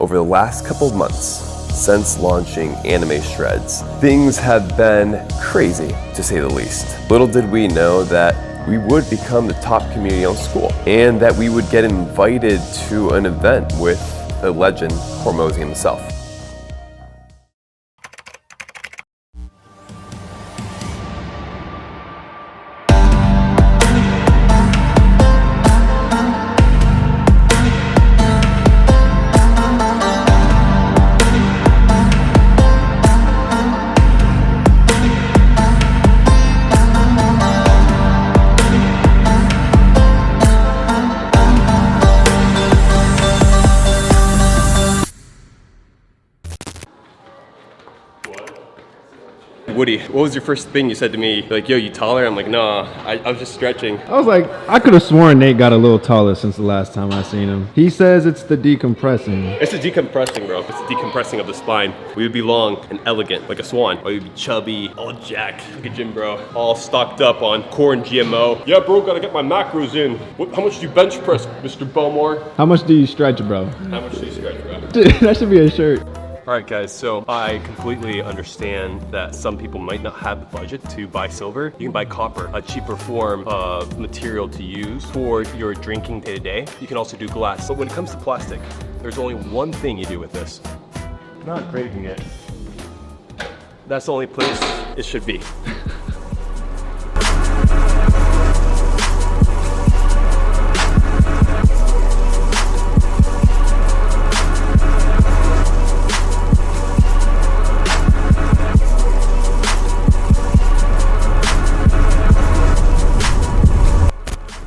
Over the last couple of months, since launching Anime Shreds, things have been crazy, to say the least. Little did we know that we would become the top community on Skool, and that we would get invited to an event with the legend Hormozi himself. Woody, what was your first thing you said to me? Like, yo, you taller? I'm like, nah, I was just stretching. I was like, I could have sworn Nate got a little taller since the last time I seen him. He says it's the decompressing. It's the decompressing, bro. It's the decompressing of the spine. We would be long and elegant, like a swan. Or you'd be chubby, all jacked, like a gym bro. All stocked up on corn GMO. Yeah, bro, gotta get my macros in. How much do you bench press, Mr. Belmar? How much do you stretch, bro? How much do you stretch, bro? Dude, that should be a shirt. All right, guys, so I completely understand that some people might not have the budget to buy silver. You can buy copper, a cheaper form of material to use for your drinking day to day. You can also do glass. But when it comes to plastic, there's only one thing you do with this. Not breaking it. That's the only place it should be.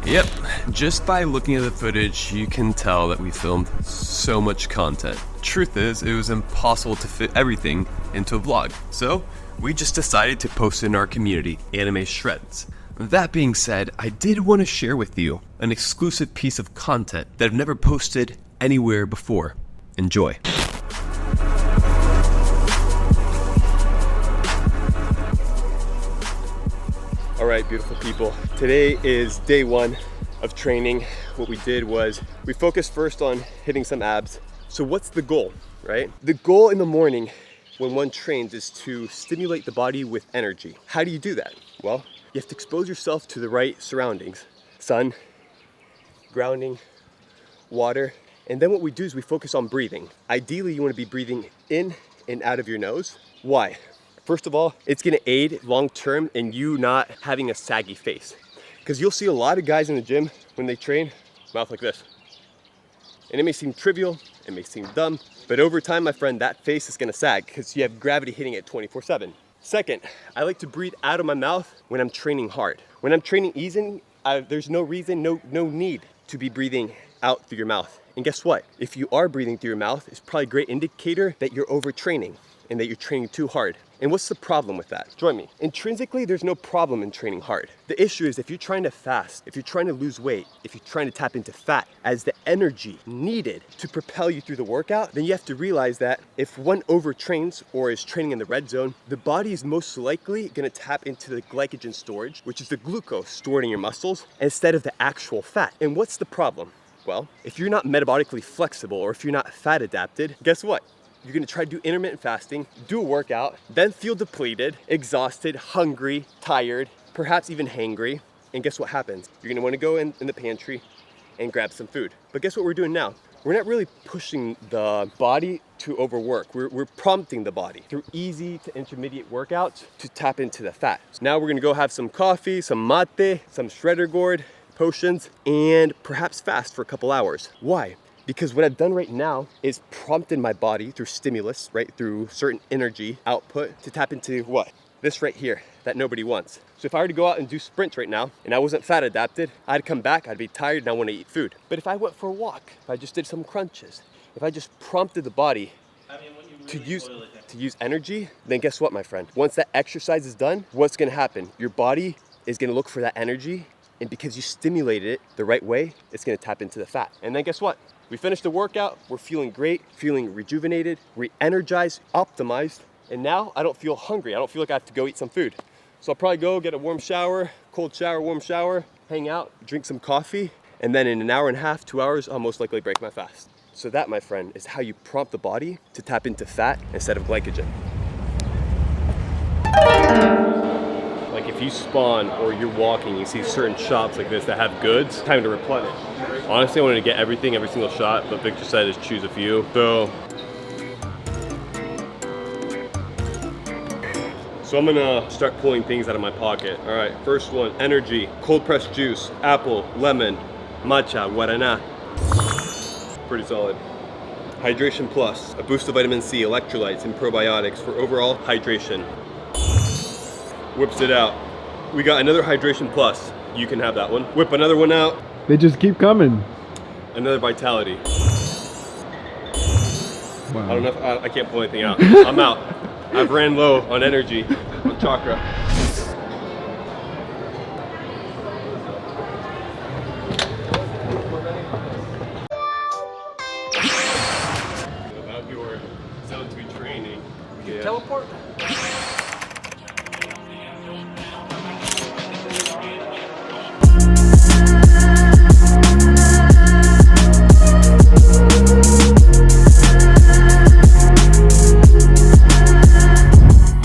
Yep, just by looking at the footage, you can tell that we filmed so much content. Truth is, it was impossible to fit everything into a vlog, so we just decided to post it in our community, Anime Shreds. That being said, I did want to share with you an exclusive piece of content that I've never posted anywhere before. Enjoy. All right, beautiful people. Today is day one of training. What we did was we focused first on hitting some abs. So what's the goal, right? The goal in the morning when one trains is to stimulate the body with energy. How do you do that? Well, you have to expose yourself to the right surroundings. Sun, grounding, water. And then what we do is we focus on breathing. Ideally, you want to be breathing in and out of your nose. Why? First of all, it's gonna aid long-term in you not having a saggy face. Because you'll see a lot of guys in the gym, when they train, mouth like this. And it may seem trivial, it may seem dumb, but over time, my friend, that face is gonna sag because you have gravity hitting it 24/7. Second, I like to breathe out of my mouth when I'm training hard. When I'm training easy, there's no reason, no need to be breathing out through your mouth. And guess what? If you are breathing through your mouth, it's probably a great indicator that you're overtraining and that you're training too hard. And what's the problem with that? Join me. Intrinsically, there's no problem in training hard. The issue is if you're trying to fast, if you're trying to lose weight, if you're trying to tap into fat as the energy needed to propel you through the workout, then you have to realize that if one overtrains or is training in the red zone, the body is most likely gonna tap into the glycogen storage, which is the glucose stored in your muscles, instead of the actual fat. And what's the problem? Well, if you're not metabolically flexible or if you're not fat adapted, guess what? You're gonna try to do intermittent fasting, do a workout, then feel depleted, exhausted, hungry, tired, perhaps even hangry. And guess what happens? You're gonna wanna go in the pantry and grab some food. But guess what we're doing now? We're not really pushing the body to overwork. We're prompting the body through easy to intermediate workouts to tap into the fat. So now we're gonna go have some coffee, some mate, some shredder gourd, potions, and perhaps fast for a couple hours. Why? Because what I've done right now is prompted my body through stimulus, right? Through certain energy output to tap into what? This right here that nobody wants. So if I were to go out and do sprints right now and I wasn't fat adapted, I'd come back, I'd be tired and I want to eat food. But if I went for a walk, if I just did some crunches, if I just prompted the body to use energy, then guess what, my friend? Once that exercise is done, what's gonna happen? Your body is gonna look for that energy, and because you stimulated it the right way, it's gonna tap into the fat. And then guess what? We finished the workout, we're feeling great, feeling rejuvenated, re-energized, optimized, and now I don't feel hungry. I don't feel like I have to go eat some food. So I'll probably go get a warm shower, cold shower, warm shower, hang out, drink some coffee, and then in an hour and a half, 2 hours, I'll most likely break my fast. So that, my friend, is how you prompt the body to tap into fat instead of glycogen. Like if you spawn or you're walking, you see certain shops like this that have goods, time to replenish. Honestly, I wanted to get everything, every single shot, but Victor said just choose a few. So I'm gonna start pulling things out of my pocket. All right, first one, energy, cold pressed juice, apple, lemon, matcha, guarana. Pretty solid. Hydration Plus, a boost of vitamin C, electrolytes, and probiotics for overall hydration. Whips it out. We got another Hydration Plus. You can have that one. Whip another one out. They just keep coming. Another Vitality. Wow. I don't know if I can't pull anything out. I'm out. I've ran low on energy, on chakra. About your zone 2 training. Yeah. Teleport?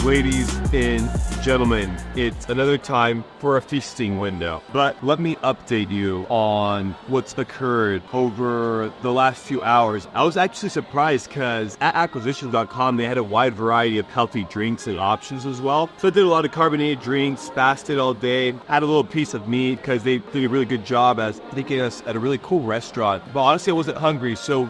Ladies and gentlemen, it's another time for a feasting window. But let me update you on what's occurred over the last few hours. I was actually surprised because at acquisitions.com, they had a wide variety of healthy drinks and options as well. So I did a lot of carbonated drinks, fasted all day, had a little piece of meat because they did a really good job as taking us at a really cool restaurant. But honestly, I wasn't hungry, so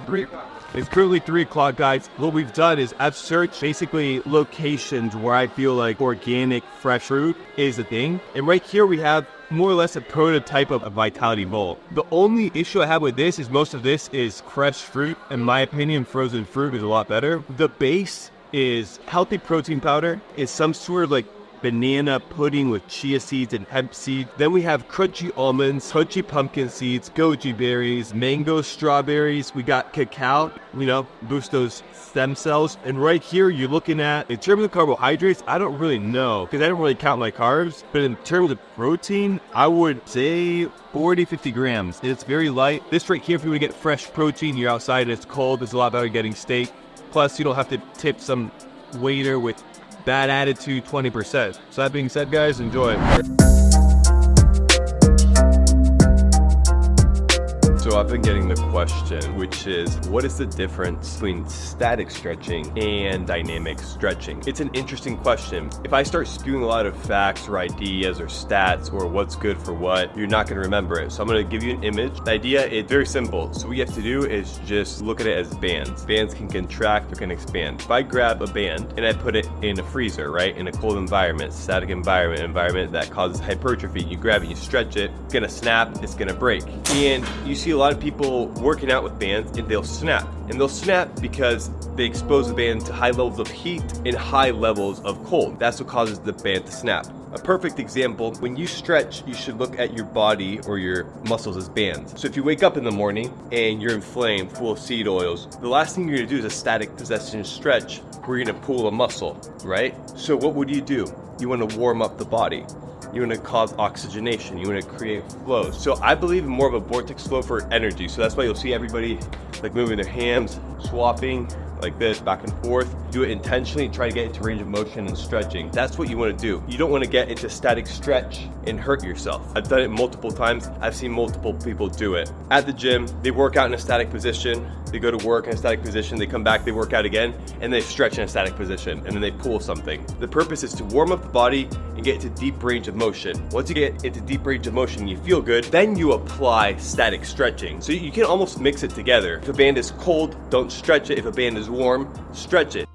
it's currently 3 o'clock, guys. What we've done is I've searched basically locations where I feel like organic fresh fruit is a thing. And right here we have more or less a prototype of a Vitality bowl. The only issue I have with this is most of this is fresh fruit. In my opinion, frozen fruit is a lot better. The base is healthy protein powder. It's some sort of like banana pudding with chia seeds and hemp seeds. Then we have crunchy almonds, crunchy pumpkin seeds, goji berries, mango strawberries. We got cacao, boost those stem cells. And right here, you're looking at, in terms of carbohydrates, I don't really know because I don't really count my carbs. But in terms of protein, I would say 40, 50 grams. It's very light. This right here, if you want to get fresh protein, you're outside and it's cold, it's a lot better getting steak. Plus, you don't have to tip some waiter with bad attitude 20%. So that being said, guys, enjoy. So I've been getting the question, which is, what is the difference between static stretching and dynamic stretching? It's an interesting question. If I start spewing a lot of facts or ideas or stats or what's good for what, you're not gonna remember it. So I'm gonna give you an image. The idea is very simple. So what you have to do is just look at it as bands. Bands can contract or can expand. If I grab a band and I put it in a freezer, right? In a cold environment, static environment that causes hypertrophy, you grab it, you stretch it, it's gonna snap, it's gonna break. And you see a lot of people working out with bands and they'll snap. And they'll snap because they expose the band to high levels of heat and high levels of cold. That's what causes the band to snap. A perfect example, when you stretch, you should look at your body or your muscles as bands. So if you wake up in the morning and you're inflamed, full of seed oils, the last thing you're gonna do is a static possession stretch where you're gonna pull a muscle, right? So what would you do? You wanna warm up the body. You want to cause oxygenation, you want to create flow. So I believe in more of a vortex flow for energy. So that's why you'll see everybody like moving their hands, swapping like this, back and forth. Do it intentionally, try to get into range of motion and stretching. That's what you want to do. You don't want to get into static stretch and hurt yourself. I've done it multiple times. I've seen multiple people do it. At the gym, they work out in a static position. They go to work in a static position. They come back, they work out again, and they stretch in a static position, and then they pull something. The purpose is to warm up the body and get into deep range of motion. Once you get into deep range of motion, you feel good, then you apply static stretching. So you can almost mix it together. If a band is cold, don't stretch it. If a band is warm, stretch it.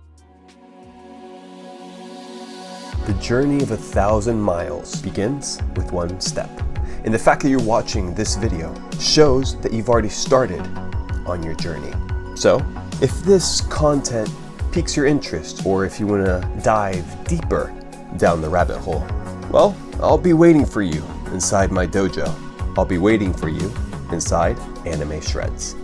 The journey of 1,000 miles begins with one step. And the fact that you're watching this video shows that you've already started on your journey. So, if this content piques your interest, or if you want to dive deeper down the rabbit hole, well, I'll be waiting for you inside my dojo. I'll be waiting for you inside Anime Shreds.